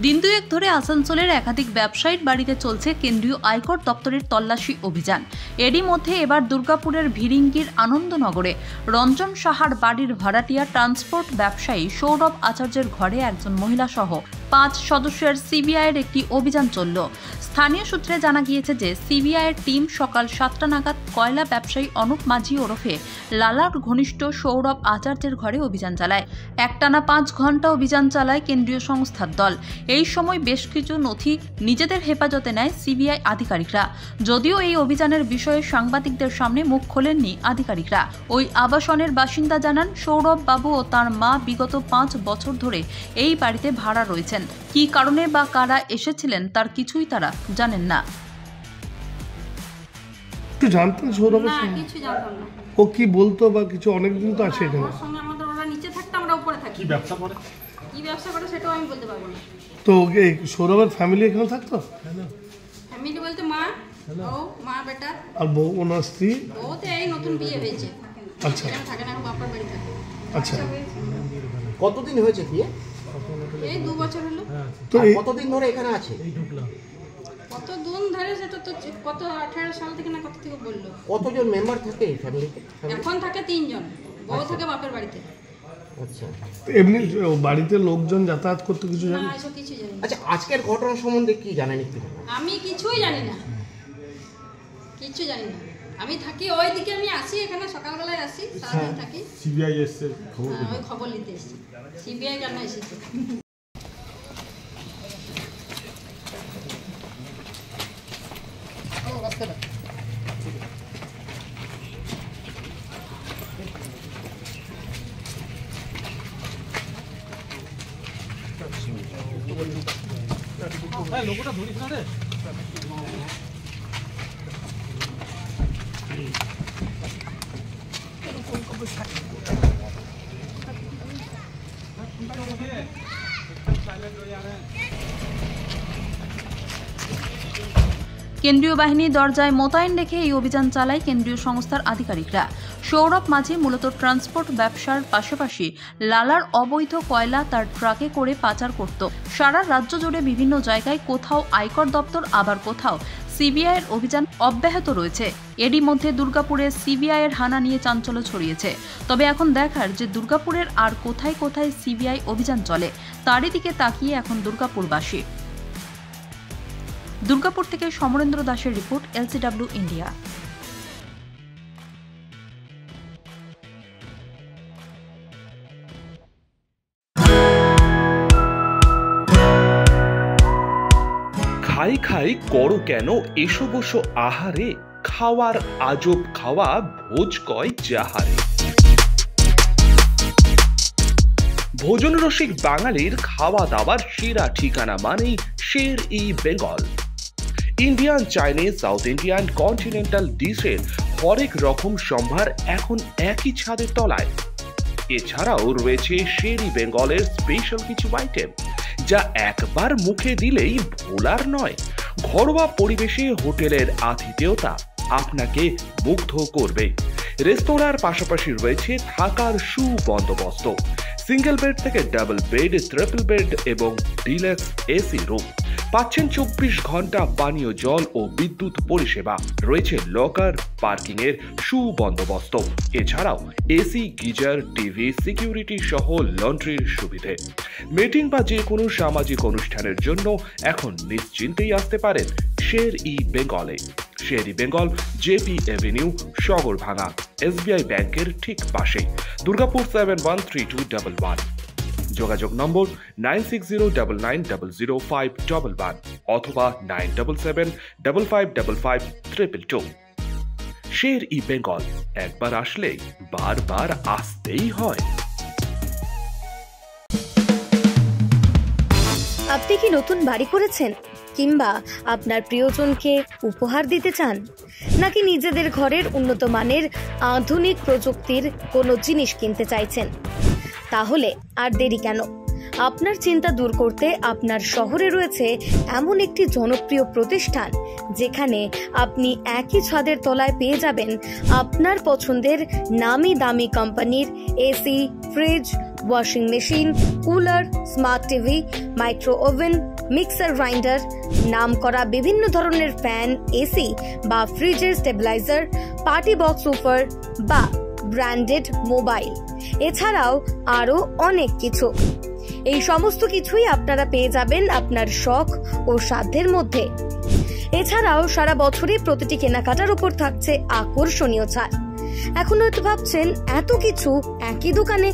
দিন দুয়েক ধরে আসানসোলের একাধিক ব্যবসায়ীর বাড়িতে চলছে কেন্দ্রীয় আয়কর দপ্তরের তল্লাশি অভিযান। এরই মধ্যে এবার দুর্গাপুরের ভিরিঙ্গির আনন্দনগরে রঞ্জন সাহার বাড়ির ভাড়াটিয়া ট্রান্সপোর্ট ব্যবসায়ী সৌরভ আচার্যের ঘরে একজন মহিলা সহ 5 সদস্যের সিবিআইয়ের একটি অভিযান চলল। স্থানীয় সূত্রে জানা গিয়েছে যে সিবিআইয়ের টিম সকাল 7টা নাগাদ কয়লা ব্যবসায়ী অনুপ মাঝি ওরফে লালার ঘনিষ্ঠ সৌরভ আচার্যের ঘরে অভিযান চালায়। একটানা 5 ঘন্টা অভিযান চালায় কেন্দ্রীয় সংস্থার দল। এই সময় বেশ কিছু নথি নিজেদের হেফাজতে নেয় সিবিআই আধিকারিকরা। যদিও এই অভিযানের বিষয়ে সাংবাদিকদের সামনে মুখ খোলেননি আধিকারিকরা। ওই আবাসনের বাসিন্দা জানান, সৌরভ বাবু ও তার মা বিগত 5 বছর ধরে এই বাড়িতে ভাড়া রয়েছেন। কি কারণে বা কারা এসেছিলেন তার কিছুই তারা জানেন না। জানতেন সৌরভের সঙ্গে? কিছু জানতাম না। ও কি বলতো বা কিছু? অনেকদিন তো আছে এখানে। ওর সঙ্গে আমাদের ওরা নিচে থাকতো, আমরা উপরে থাকি। কি ব্যবসা করে সেটাও আমি বলতে পারবো না। তো এই সৌরভের ফ্যামিলি এখানে থাকতো? ফ্যামিলি বলতে মা, ও মা বেটা আর বউ, ওনার স্ত্রী? ও তো এই নতুন বিয়ে হয়েছে। আচ্ছা, এখানে থাকে না, বাবার বাড়ি থাকে। আচ্ছা, কতদিন হয়েছে বিয়ে? এই 2 বছর হলো। তো কতদিন ধরে এখানে আছে? কত দিন ধরে সেটা তো কত 18 সাল থেকে না কত থেকে বললো। কতজন মেম্বার থাকে এই ফ্যামিলিতে? এখন থাকে 3 জন। বউ থাকে বাপের বাড়িতে। আচ্ছা, এমনি বাড়িতে লোকজন যাতায়াত করতে কিছু না, জানেন? এসব কিছু জানি না। আচ্ছা, আজকের ঘটনা সম্বন্ধে কি জানেন একটু? আমি কিছুই জানি না, কিছু জানি না। আমি থাকি ওই দিকে, আমি আসি এখানে সকালবেলায় আসি, সারাদিন থাকি। সিবিআই এসছে ওই খবর নিতে এসেছি। সিবিআই কেন এসেছে? লোকটা ধরিস না রে। কেন্দ্রীয় বাহিনী দরজায় মোতায়েন রেখে এই অভিযান চালায় কেন্দ্রীয় সংস্থার আধিকারিকরা। সৌরভ মাঝি মূলত ট্রান্সপোর্ট ব্যবসার পাশাপাশি লালার অবৈধ কয়লা তার ট্রাকে করে পাচার করত। সারা রাজ্য জুড়ে বিভিন্ন জায়গায় কোথাও আয়কর দপ্তর, আবার কোথাও সিবিআইয়ের অভিযান অব্যাহত রয়েছে। এরই মধ্যে দুর্গাপুরে সিবিআইয়ের হানা নিয়ে চাঞ্চল্য ছড়িয়েছে। তবে এখন দেখার যে দুর্গাপুরের আর কোথায় কোথায় সিবিআই অভিযান চলে, তারই দিকে তাকিয়ে এখন দুর্গাপুরবাসী। দুর্গাপুর থেকে সমরেন্দ্র দাসের রিপোর্ট, LCW ইন্ডিয়া। খাই খাই করো কেন এসো বসো আহারে, খাওয়ার আজব খাওয়া ভোজ কয় যাহারে। ভোজন রসিক বাঙালির খাওয়া দাওয়ার সেরা ঠিকানা মানেই Sher e Bengal. Indian, Chinese, South Indian, continental ডিশের হরেক রকম সম্ভার এখন একই ছাদের তলায়। এছাড়াও রয়েছে শের-ই বেঙ্গলের স্পেশাল কিছু আইটেম, যা একবার মুখে দিলেই ভোলার নয়। ঘরোয়া পরিবেশে হোটেলের আতিথেয়তা আপনাকে মুগ্ধ করবে। রেস্তোরাঁর পাশাপাশি রয়েছে থাকার সুবন্দোবস্ত। সিঙ্গেল বেড থেকে ডাবল বেড, ট্রিপল বেড এবং ডিলাক্স এসি রুম। পাচ্ছেন 24 ঘন্টা পানীয় জল ও বিদ্যুৎ পরিষেবা। রয়েছে লকার, পার্কিং এর সুবন্দোবস্ত। এছাড়াও এসি, গিজার, টিভি, সিকিউরিটি সহ লন্ড্রির সুবিধে। মিটিং বা যে কোনো সামাজিক অনুষ্ঠানের জন্য এখন নিশ্চিন্তেই আসতে পারেন শের-ই বেঙ্গলে। Sher e Bengal, JP Avenue, Sagarbhanga, SBI ব্যাংকের ঠিক পাশে, দুর্গাপুর 713211। যোগাযোগ নম্বর 9609900511 অথবা 9775555222। শের-ই বেঙ্গল, একবার আসলে বারবার আসতেই হয়। আপনি কি নতুন বাড়ি করেছেন, কিংবা আপনার প্রিয়জনকে উপহার দিতে চান, নাকি নিজেদের ঘরের উন্নত মানের আধুনিক প্রযুক্তির কোনো জিনিস কিনতে চাইছেন? তাহলে আর দেরি কেন? আপনার চিন্তা দূর করতে আপনার শহরে রয়েছে এমন একটি জনপ্রিয় প্রতিষ্ঠান, যেখানে আপনি একই ছাদের তলায় পেয়ে যাবেন আপনার পছন্দের নামি দামি কোম্পানির AC, fridge, washing machine, cooler, smart TV, micro oven, mixer grinder, নামকরা বিভিন্ন ধরনের ফ্যান, এসি বা ফ্রিজের স্টেবিলাইজার, পার্টি বক্স উফার বা ব্র্যান্ডেড মোবাইল, এছাড়াও আরো অনেক কিছু। এই সমস্ত কিছুই আপনারা পেয়ে যাবেন আপনার শখ ও সাধ্যের মধ্যে। এছাড়াও সারা বছরই প্রতিটি কেনাকাটার উপর থাকছে আকর্ষণীয় ছাড়। এখন হয়তো ভাবছেন এত কিছু একই দোকানে,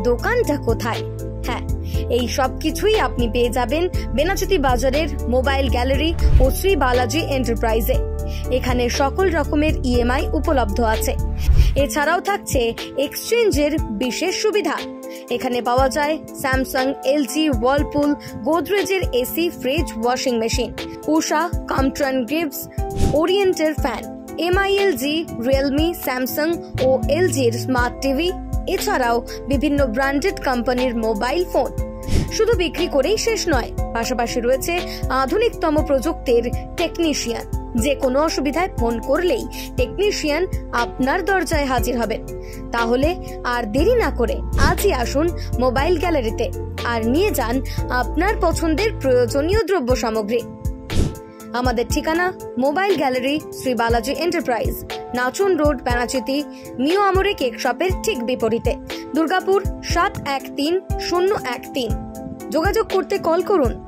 দোকানটা কোথায়? হ্যাঁ, এই সব কিছুই আপনি পেয়ে যাবেন বেনাচিতি বাজারের মোবাইল গ্যালারি ও শ্রী বালাজি এন্টারপ্রাইজে। এখানে সকল রকমের ইএমআই উপলব্ধ আছে। এছাড়াও থাকছে এক্সচেঞ্জের বিশেষ সুবিধা। এখানে পাওয়া যায় স্যামসাং, এলজি, ওয়ার্লপুল, গোদরেজের AC, fridge, washing machine, Usha, Crompton Greaves, ওরিয়েন্টের ফ্যান, এমআইএলজি, রিয়েলমি, স্যামসাং ও এলজির স্মার্ট টিভি, এছাড়াও বিভিন্ন ব্র্যান্ডেড কোম্পানির মোবাইল ফোন। শুধু বিক্রি করেই শেষ নয়, পাশাপাশি রয়েছে আধুনিকতম প্রযুক্তির টেকনিশিয়ান। যে কোনো অসুবিধায় ফোন করলেই টেকনিশিয়ান আপনার দরজায় হাজির হবেন। তাহলে আর দেরি না করে আজই আসুন মোবাইল গ্যালারিতে আর নিয়ে যান আপনার পছন্দের প্রয়োজনীয় দ্রব্য সামগ্রী। আমাদের ঠিকানা mobile gallery, Shri Balaji enterprise, Nachan road, Benachity, Mio Amore cake শপের ঠিক বিপরীতে, দুর্গাপুর 713013। যোগাযোগ করতে কল করুন